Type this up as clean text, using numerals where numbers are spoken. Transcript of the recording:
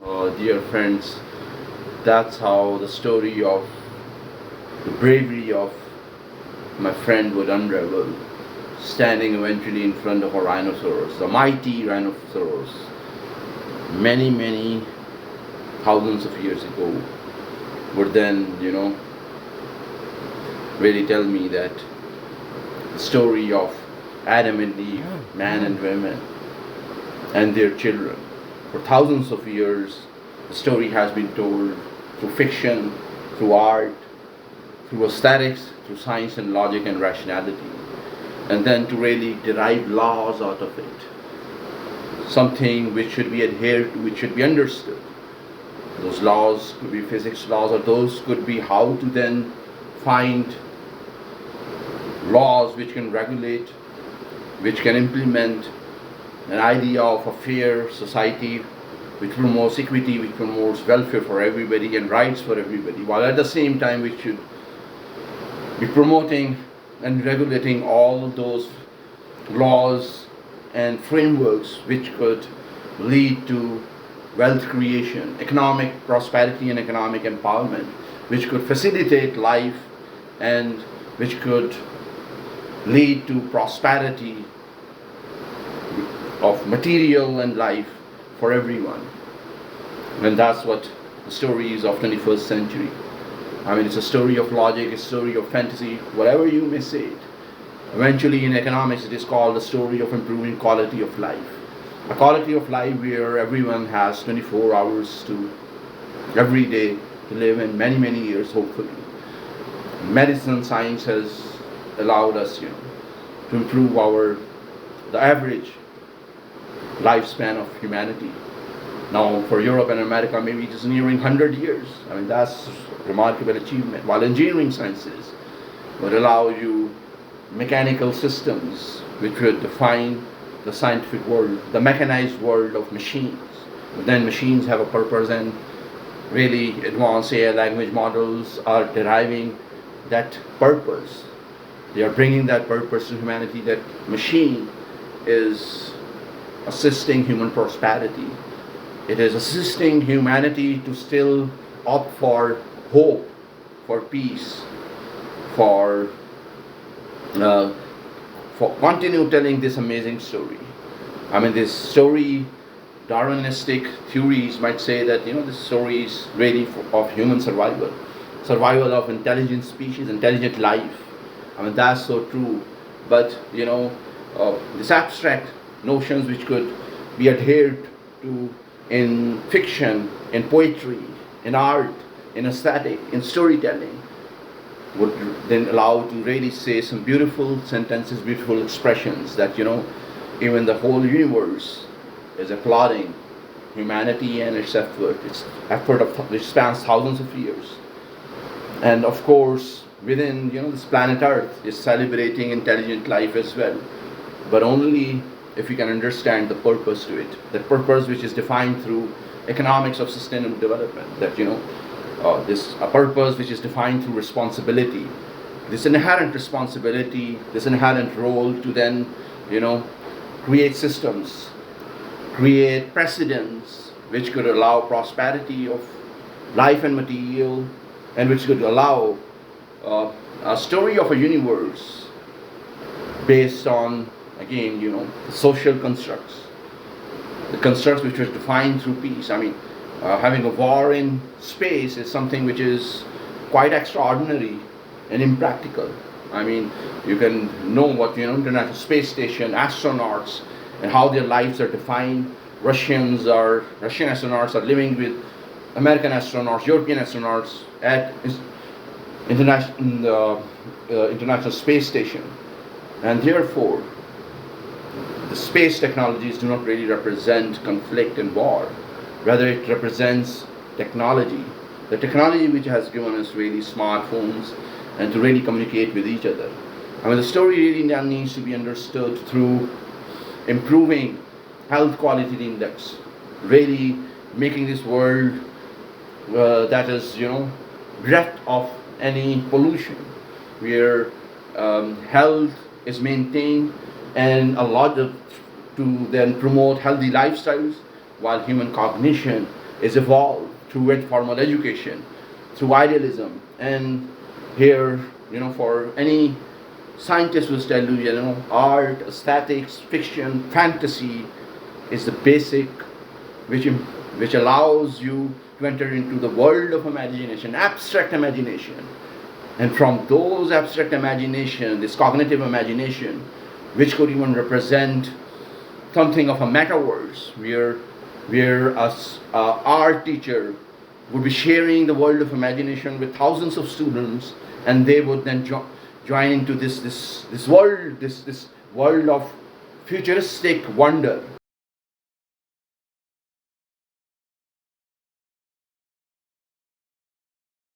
Dear friends, that's how the story of the bravery of my friend would unravel, standing eventually in front of a rhinoceros, the mighty rhinoceros, many, many thousands of years ago, would then, really tell me that the story of Adam and Eve, man and women, and their children. For thousands of years, the story has been told through fiction, through art, through aesthetics, through science and logic and rationality, and then to really derive laws out of it, something which should be adhered to, which should be understood. Those laws could be physics laws, or those could be how to then find laws which can regulate, which can implement an idea of a fair society which promotes equity, which promotes welfare for everybody and rights for everybody, while at the same time we should be promoting and regulating all those laws and frameworks which could lead to wealth creation, economic prosperity and economic empowerment, which could facilitate life and which could lead to prosperity of material and life for everyone. And that's what the story is of 21st century. I mean, it's a story of logic, it's a story of fantasy, whatever you may say it. Eventually in economics it is called the story of improving quality of life. A quality of life where everyone has 24 hours to every day to live in many, many years, hopefully. Medicine science has allowed us, to improve the average lifespan of humanity. Now, for Europe and America, maybe it is nearing 100 years. I mean, that's a remarkable achievement. While engineering sciences would allow you mechanical systems which would define the scientific world, the mechanized world of machines. But then machines have a purpose, and really advanced AI language models are deriving that purpose. They are bringing that purpose to humanity, that machine is assisting human prosperity. It is assisting humanity to still opt for hope, for peace, for continue telling this amazing story. I mean, this story, Darwinistic theories might say that this story is really of human survival of intelligent species, intelligent life. I mean, that's so true. But this abstract notions which could be adhered to in fiction, in poetry, in art, in aesthetic, in storytelling, would then allow to really say some beautiful sentences, beautiful expressions that even the whole universe is applauding humanity and its effort which spans thousands of years. And of course, within this planet Earth is celebrating intelligent life as well, but only if we can understand the purpose to it, the purpose which is defined through economics of sustainable development, that this a purpose which is defined through responsibility, this inherent responsibility, this inherent role to then create systems, create precedents which could allow prosperity of life and material, and which could allow a story of a universe based on, again, the social constructs, the constructs which are defined through peace. I mean, having a war in space is something which is quite extraordinary and impractical. I mean, you can know what International Space Station astronauts and how their lives are defined. Russian astronauts are living with American astronauts, European astronauts at International Space Station, and therefore the space technologies do not really represent conflict and war. Rather, it represents technology. The technology which has given us really smartphones and to really communicate with each other. I mean, the story really now needs to be understood through improving health quality index, really making this world that is, bereft of any pollution, where health is maintained and allowed to then promote healthy lifestyles, while human cognition is evolved through informal education, through idealism. And here, for any scientist will tell you, art, aesthetics, fiction, fantasy is the basic which allows you to enter into the world of imagination, abstract imagination. And from those abstract imagination, this cognitive imagination, which could even represent something of a metaverse, where a art teacher would be sharing the world of imagination with thousands of students, and they would then join into this world of futuristic wonder.